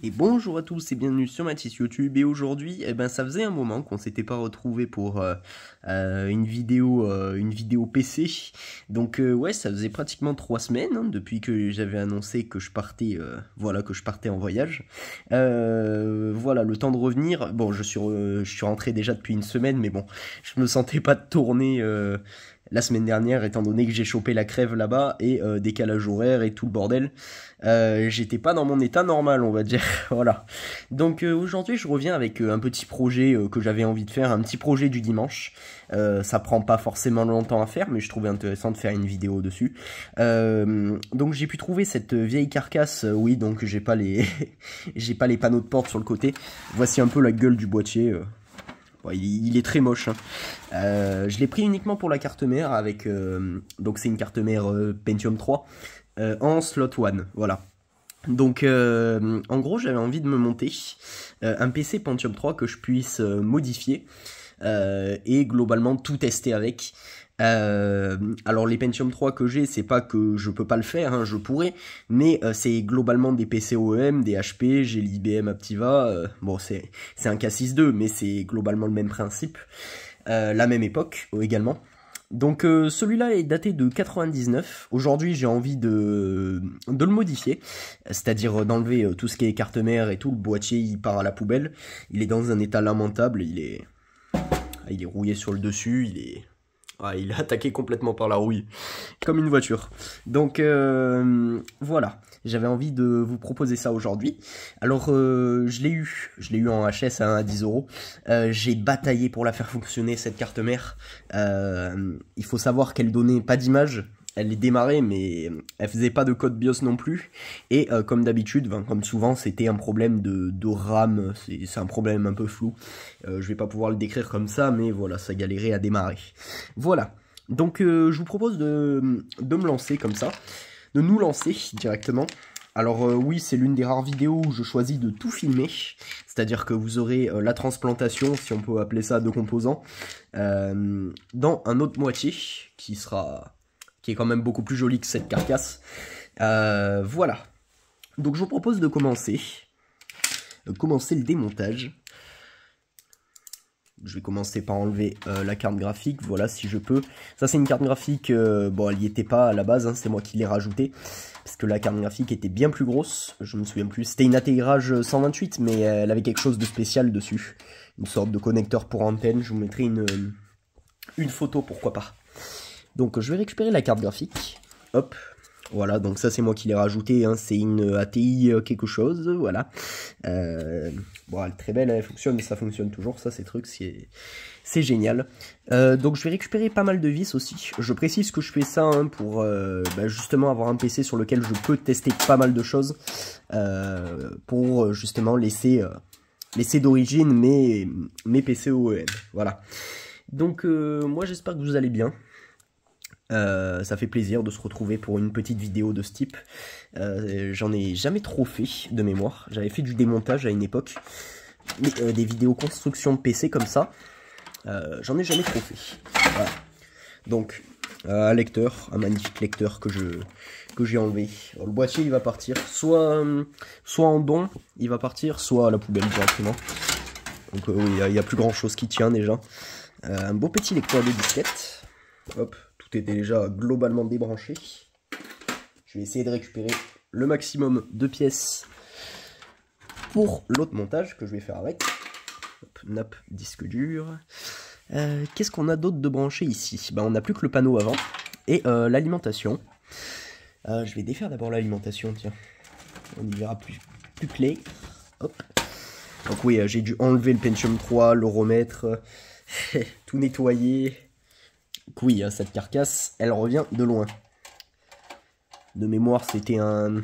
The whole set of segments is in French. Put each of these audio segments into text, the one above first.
Et bonjour à tous et bienvenue sur Mathis YouTube. Et aujourd'hui, ça faisait un moment qu'on s'était pas retrouvé pour une vidéo PC. Donc ouais, ça faisait pratiquement 3 semaines depuis que j'avais annoncé que je partais, que je partais en voyage. Voilà, le temps de revenir. Bon, je suis rentré déjà depuis une semaine, mais bon, je me sentais pas de tourner. La semaine dernière, étant donné que j'ai chopé la crève là-bas et décalage horaire et tout le bordel, j'étais pas dans mon état normal, on va dire. Voilà. Donc aujourd'hui, je reviens avec un petit projet que j'avais envie de faire, un petit projet du dimanche. Ça prend pas forcément longtemps à faire, mais je trouvais intéressant de faire une vidéo dessus. Donc j'ai pu trouver cette vieille carcasse. Oui, donc j'ai pas les j'ai pas les panneaux de porte sur le côté. Voici un peu la gueule du boîtier. Bon, il est très moche. Je l'ai pris uniquement pour la carte mère avec donc c'est une carte mère Pentium 3 en slot 1, voilà. Donc en gros j'avais envie de me monter un PC Pentium 3 que je puisse modifier et globalement tout tester avec. Alors les Pentium 3 que j'ai, c'est pas que je peux pas le faire, hein, je pourrais, mais c'est globalement des PC OEM, des HP, j'ai l'IBM Aptiva, bon c'est un K6-2, mais c'est globalement le même principe, la même époque également. Donc celui-là est daté de 99, aujourd'hui j'ai envie de le modifier, c'est-à-dire d'enlever tout ce qui est carte mère et tout, le boîtier il part à la poubelle, il est dans un état lamentable, il est rouillé sur le dessus, il est attaqué complètement par la rouille, comme une voiture. Donc voilà, j'avais envie de vous proposer ça aujourd'hui. Alors je l'ai eu en HS à 10 €. J'ai bataillé pour la faire fonctionner cette carte mère. Il faut savoir qu'elle donnait pas d'image. Elle est démarrée, mais elle faisait pas de code BIOS non plus. Et comme d'habitude, comme souvent, c'était un problème de RAM. C'est un problème un peu flou. Je vais pas pouvoir le décrire comme ça, mais voilà, ça galérait à démarrer. Voilà. Donc je vous propose de me lancer comme ça, de nous lancer directement. Alors oui, c'est l'une des rares vidéos où je choisis de tout filmer, c'est-à-dire que vous aurez la transplantation, si on peut appeler ça, de composants, dans un autre moitié, qui est quand même beaucoup plus joli que cette carcasse. Voilà. Donc je vous propose de commencer le démontage. Je vais commencer par enlever la carte graphique, voilà, si je peux. Ça c'est une carte graphique, bon elle n'y était pas à la base, hein, c'est moi qui l'ai rajoutée. Parce que la carte graphique était bien plus grosse, je me souviens plus. C'était une ATI 128, mais elle avait quelque chose de spécial dessus. Une sorte de connecteur pour antenne, je vous mettrai une photo, pourquoi pas. Donc je vais récupérer la carte graphique, hop, voilà, donc ça c'est moi qui l'ai rajouté, hein, c'est une ATI quelque chose, voilà. Bon, elle est très belle, elle fonctionne, mais ça fonctionne toujours, ça c'est truc, c'est génial. Donc je vais récupérer pas mal de vis aussi, je précise que je fais ça hein, pour justement avoir un PC sur lequel je peux tester pas mal de choses, pour justement laisser d'origine mes PC OEM, voilà. Donc moi j'espère que vous allez bien. Ça fait plaisir de se retrouver pour une petite vidéo de ce type. J'en ai jamais trop fait de mémoire. J'avais fait du démontage à une époque. Mais des vidéos construction de PC comme ça, j'en ai jamais trop fait. Voilà. Donc, un lecteur, un magnifique lecteur que j'ai enlevé. Alors, le boîtier il va partir soit en don, il va partir, soit à la poubelle directement. Donc oui, il y a plus grand chose qui tient déjà. Un beau petit lecteur de disquettes. Hop. Tout est déjà globalement débranché. Je vais essayer de récupérer le maximum de pièces pour l'autre montage que je vais faire avec. Hop, nappe, disque dur. Qu'est-ce qu'on a d'autre de branché ici? On n'a plus que le panneau avant. Et l'alimentation. Je vais défaire d'abord l'alimentation, tiens. On y verra plus clair. Hop. Donc oui, j'ai dû enlever le Pentium 3, le remettre, tout nettoyer. Oui, cette carcasse, elle revient de loin. De mémoire, c'était un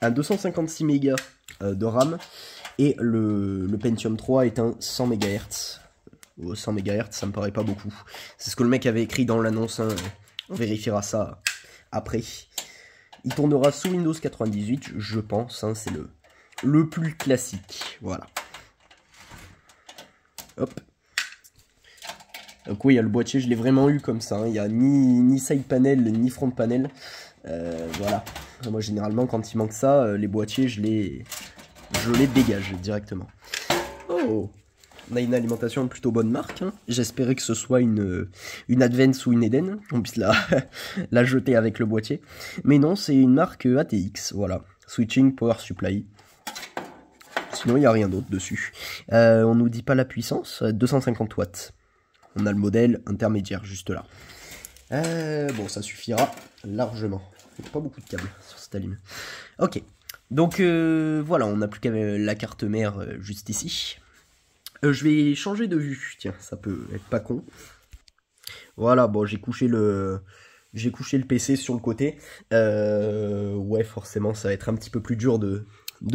256 mégas de RAM. Et le Pentium 3 est un 100 MHz. 100 MHz, ça me paraît pas beaucoup. C'est ce que le mec avait écrit dans l'annonce. Hein. On vérifiera ça après. Il tournera sous Windows 98, je pense. Hein, c'est le plus classique. Voilà. Hop. Donc oui, le boîtier, je l'ai vraiment eu comme ça. Hein. Il n'y a ni side panel, ni front panel. Voilà. Moi, généralement, quand il manque ça, les boîtiers, je je les dégage directement. Oh, on a une alimentation de plutôt bonne marque. Hein. J'espérais que ce soit une Advance ou une Eden, qu'on puisse la jeter avec le boîtier. Mais non, c'est une marque ATX, voilà. Switching Power Supply. Sinon, il n'y a rien d'autre dessus. On nous dit pas la puissance, 250 watts. On a le modèle intermédiaire juste là. Bon, ça suffira largement. Il n'y a pas beaucoup de câbles sur cette allumette. Ok, donc voilà, on n'a plus qu'à la carte mère juste ici. Je vais changer de vue, tiens, ça peut être pas con. Voilà, bon, j'ai couché le PC sur le côté. Ouais, forcément, ça va être un petit peu plus dur de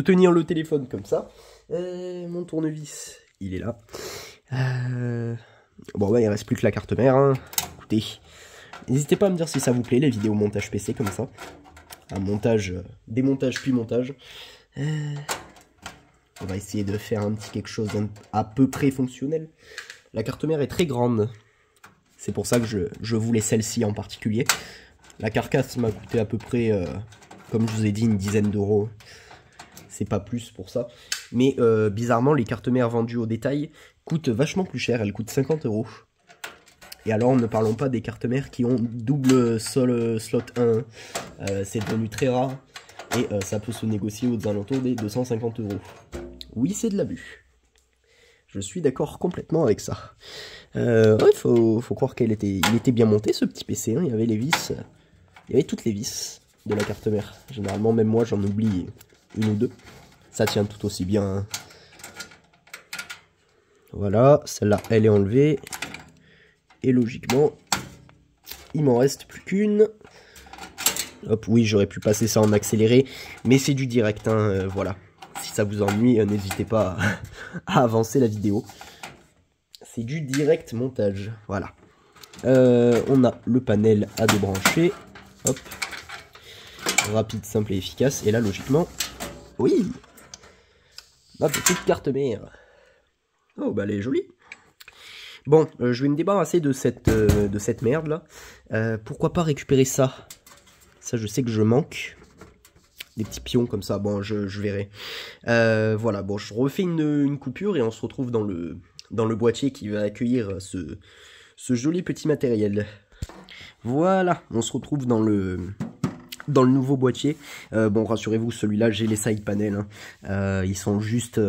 tenir le téléphone comme ça. Mon tournevis, il est là. Bon, bah, il reste plus que la carte mère. Hein. Écoutez, n'hésitez pas à me dire si ça vous plaît, les vidéos montage PC comme ça. Un montage, démontage puis montage. On va essayer de faire un petit quelque chose à peu près fonctionnel. La carte mère est très grande. C'est pour ça que je voulais celle-ci en particulier. La carcasse m'a coûté à peu près, comme je vous ai dit, une dizaine d'euros. C'est pas plus pour ça. Mais bizarrement, les cartes mères vendues au détail coûtent vachement plus cher. Elles coûtent 50 euros. Et alors, ne parlons pas des cartes mères qui ont double slot 1. C'est devenu très rare. Et ça peut se négocier aux alentours des 250 euros. Oui, c'est de l'abus. Je suis d'accord complètement avec ça. Ouais, faut croire il était bien monté, ce petit PC. Hein. Il y avait les vis. Il y avait toutes les vis de la carte mère. Généralement, même moi, j'en oublie une ou deux. Ça tient tout aussi bien. Hein. Voilà, celle-là, elle est enlevée. Et logiquement, il m'en reste plus qu'une. Hop, oui, j'aurais pu passer ça en accéléré, mais c'est du direct, hein, voilà. Si ça vous ennuie, n'hésitez pas à avancer la vidéo. C'est du direct montage, voilà. On a le panel à débrancher. Hop. Rapide, simple et efficace. Et là, logiquement, oui, ma petite carte mère. Oh, bah elle est jolie. Bon, je vais me débarrasser de cette merde là. Pourquoi pas récupérer ça? Ça, je sais que je manque. Des petits pions comme ça, bon, je verrai. Voilà, bon, je refais une coupure et on se retrouve dans le boîtier qui va accueillir ce joli petit matériel. Voilà, on se retrouve dans le nouveau boîtier. Bon, rassurez-vous, celui-là, j'ai les side panels. Hein. Ils sont juste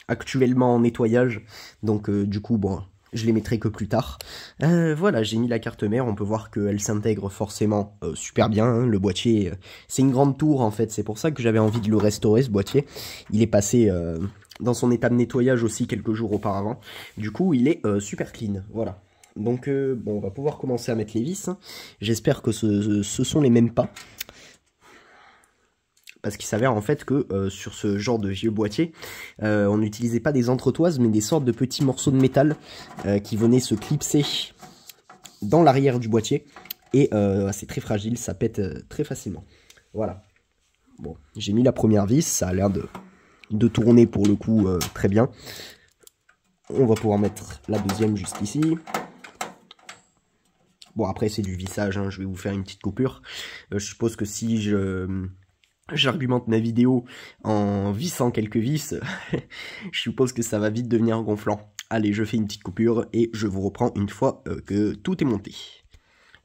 actuellement en nettoyage. Donc, du coup, bon, je les mettrai que plus tard. Voilà, j'ai mis la carte mère. On peut voir qu'elle s'intègre forcément super bien. Hein. Le boîtier, c'est une grande tour, en fait. C'est pour ça que j'avais envie de le restaurer, ce boîtier. Il est passé dans son état de nettoyage aussi quelques jours auparavant. Du coup, il est super clean. Voilà. Donc, bon, on va pouvoir commencer à mettre les vis. Hein. J'espère que ce sont les mêmes pas. Parce qu'il s'avère en fait que sur ce genre de vieux boîtier, on n'utilisait pas des entretoises, mais des sortes de petits morceaux de métal qui venaient se clipser dans l'arrière du boîtier. Et c'est très fragile, ça pète très facilement. Voilà. Bon, j'ai mis la première vis, ça a l'air de tourner pour le coup très bien. On va pouvoir mettre la deuxième juste ici. Bon, après c'est du vissage, hein, je vais vous faire une petite coupure. Je suppose que si j'argumente ma vidéo en vissant quelques vis, je suppose que ça va vite devenir gonflant. Allez, je fais une petite coupure et je vous reprends une fois que tout est monté.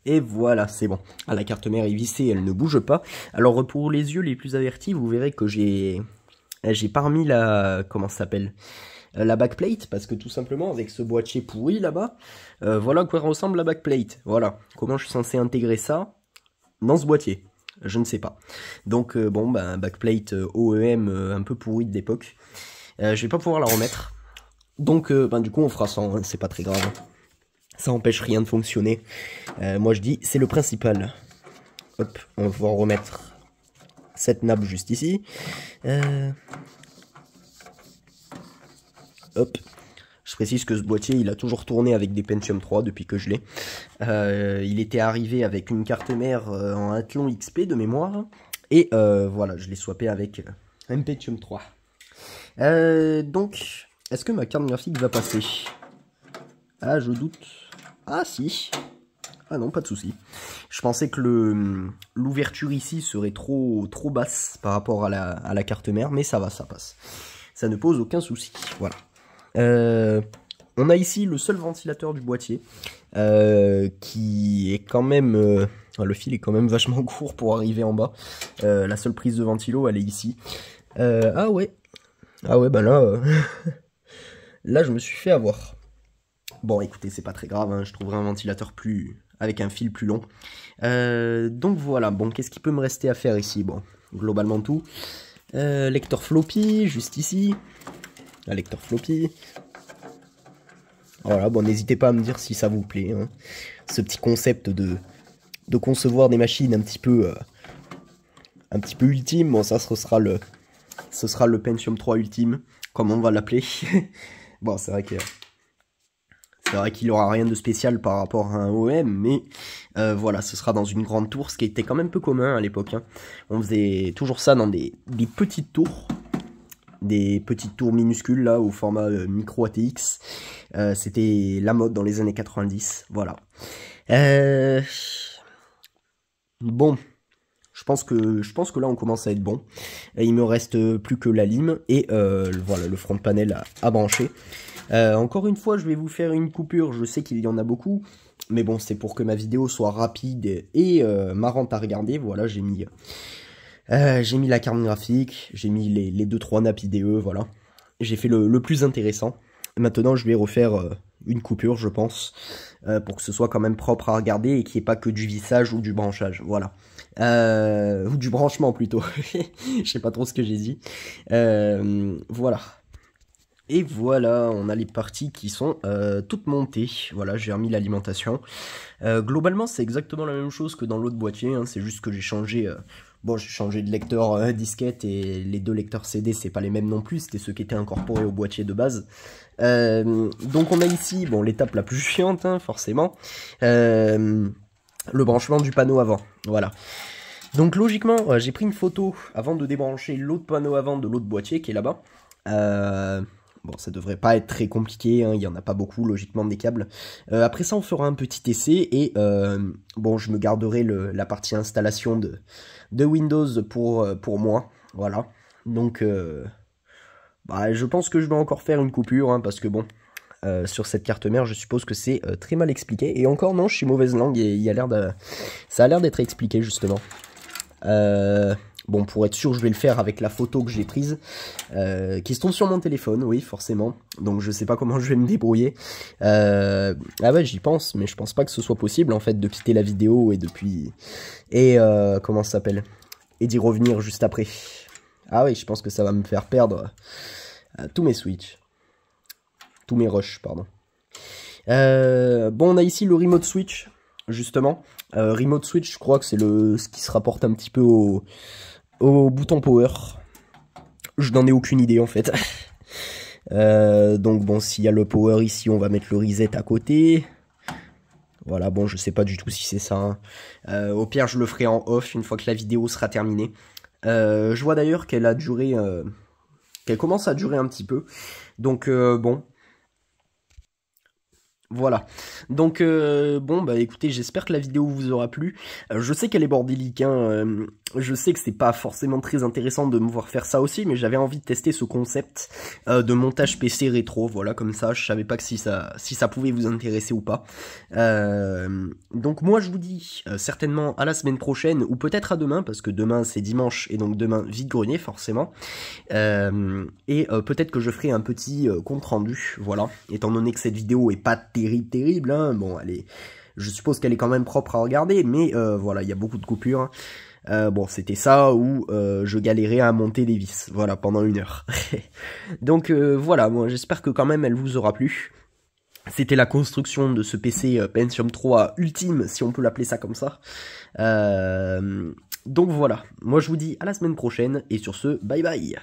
Et voilà, c'est bon. Ah, la carte mère est vissée, elle ne bouge pas. Alors pour les yeux les plus avertis, vous verrez que j'ai pas remis la... comment ça s'appelle ? La backplate, parce que tout simplement avec ce boîtier pourri là-bas, voilà à quoi ressemble la backplate. Voilà, comment je suis censé intégrer ça dans ce boîtier ? Je ne sais pas. Donc bon, bah, backplate OEM un peu pourri de l'époque. Je vais pas pouvoir la remettre. Donc ben, du coup on fera sans, hein, c'est pas très grave. Ça empêche rien de fonctionner. Moi je dis c'est le principal. Hop, on va remettre cette nappe juste ici. Hop. Je précise que ce boîtier, il a toujours tourné avec des Pentium 3 depuis que je l'ai. Il était arrivé avec une carte mère en Athlon XP de mémoire. Et voilà, je l'ai swappé avec un Pentium 3. Donc, est-ce que ma carte graphique va passer? Ah, je doute. Ah, si. Ah non, pas de souci. Je pensais que l'ouverture ici serait trop basse par rapport à la carte mère, mais ça va, ça passe. Ça ne pose aucun souci, voilà. On a ici le seul ventilateur du boîtier, qui est quand même... le fil est quand même vachement court pour arriver en bas. La seule prise de ventilo, elle est ici. Ah ouais, bah là... là, je me suis fait avoir. Bon, écoutez, c'est pas très grave, hein, je trouverai un ventilateur avec un fil plus long. Donc voilà, bon, qu'est-ce qui peut me rester à faire ici? Bon, globalement tout. Lecteur floppy, juste ici. Un lecteur floppy. Voilà, bon, n'hésitez pas à me dire si ça vous plaît, hein. Ce petit concept de concevoir des machines un petit peu ultime. Bon, ça, ce sera le Pentium 3 ultime, comme on va l'appeler. Bon, c'est vrai qu'il aura rien de spécial par rapport à un OM, mais voilà, ce sera dans une grande tour, ce qui était quand même peu commun à l'époque, hein. On faisait toujours ça dans des petites tours. Des petites tours minuscules là au format micro ATX. C'était la mode dans les années 90, voilà. Bon, je pense que là on commence à être bon. Il me reste plus que la lime et voilà, le front panel à brancher. Encore une fois, je vais vous faire une coupure, je sais qu'il y en a beaucoup, mais bon, c'est pour que ma vidéo soit rapide et marrante à regarder. Voilà, j'ai mis la carte graphique, j'ai mis les 2-3 nappes IDE, voilà. J'ai fait le plus intéressant. Maintenant, je vais refaire une coupure, je pense, pour que ce soit quand même propre à regarder et qu'il n'y ait pas que du vissage ou du branchage, voilà. Ou du branchement, plutôt. Je sais pas trop ce que j'ai dit. Voilà. Et voilà, on a les parties qui sont toutes montées. Voilà, j'ai remis l'alimentation. Globalement, c'est exactement la même chose que dans l'autre boîtier, hein. C'est juste que j'ai changé... Bon, j'ai changé de lecteur disquette et les deux lecteurs CD, c'est pas les mêmes non plus, c'était ceux qui étaient incorporés au boîtier de base. Donc on a ici, bon, l'étape la plus chiante, hein, forcément, le branchement du panneau avant, voilà. Donc logiquement, j'ai pris une photo avant de débrancher l'autre panneau avant de l'autre boîtier qui est là-bas. Bon, ça devrait pas être très compliqué, hein, il y en a pas beaucoup, logiquement, des câbles. Après ça, on fera un petit essai, et bon, je me garderai la partie installation de Windows pour moi, voilà. Donc, bah, je pense que je vais encore faire une coupure, hein, parce que bon, sur cette carte mère, je suppose que c'est très mal expliqué. Et encore, non, je suis mauvaise langue, et ça a l'air d'être expliqué, justement. Bon, pour être sûr, je vais le faire avec la photo que j'ai prise, qui se trouve sur mon téléphone, oui, forcément. Donc je sais pas comment je vais me débrouiller. Ah ouais, j'y pense, mais je pense pas que ce soit possible, en fait, de quitter la vidéo et comment ça s'appelle? Et d'y revenir juste après. Ah oui, je pense que ça va me faire perdre tous mes switches. Tous mes rushs, pardon. Bon, on a ici le remote switch, justement. Remote switch, je crois que c'est ce qui se rapporte un petit peu au bouton power. Je n'en ai aucune idée en fait. Donc bon, s'il y a le power ici, on va mettre le reset à côté. Voilà, bon, je sais pas du tout si c'est ça, hein. Au pire, je le ferai en off une fois que la vidéo sera terminée. Je vois d'ailleurs qu'elle a duré... qu'elle commence à durer un petit peu. Donc bon... Voilà, donc bon bah écoutez, j'espère que la vidéo vous aura plu. Je sais qu'elle est bordélique, hein, je sais que c'est pas forcément très intéressant de me voir faire ça aussi, mais j'avais envie de tester ce concept de montage PC rétro, voilà, comme ça, je savais pas que si ça pouvait vous intéresser ou pas. Donc moi je vous dis certainement à la semaine prochaine, ou peut-être à demain, parce que demain c'est dimanche, et donc demain vide-grenier forcément. Et peut-être que je ferai un petit compte rendu, voilà, étant donné que cette vidéo est pas terrible, hein. Bon, je suppose qu'elle est quand même propre à regarder, mais voilà, il y a beaucoup de coupures. Bon, c'était ça où je galérais à monter des vis, voilà, pendant 1 heure. Donc voilà, moi j'espère que quand même elle vous aura plu. C'était la construction de ce PC Pentium 3 ultime, si on peut l'appeler ça comme ça. Donc voilà, moi je vous dis à la semaine prochaine, et sur ce, bye bye.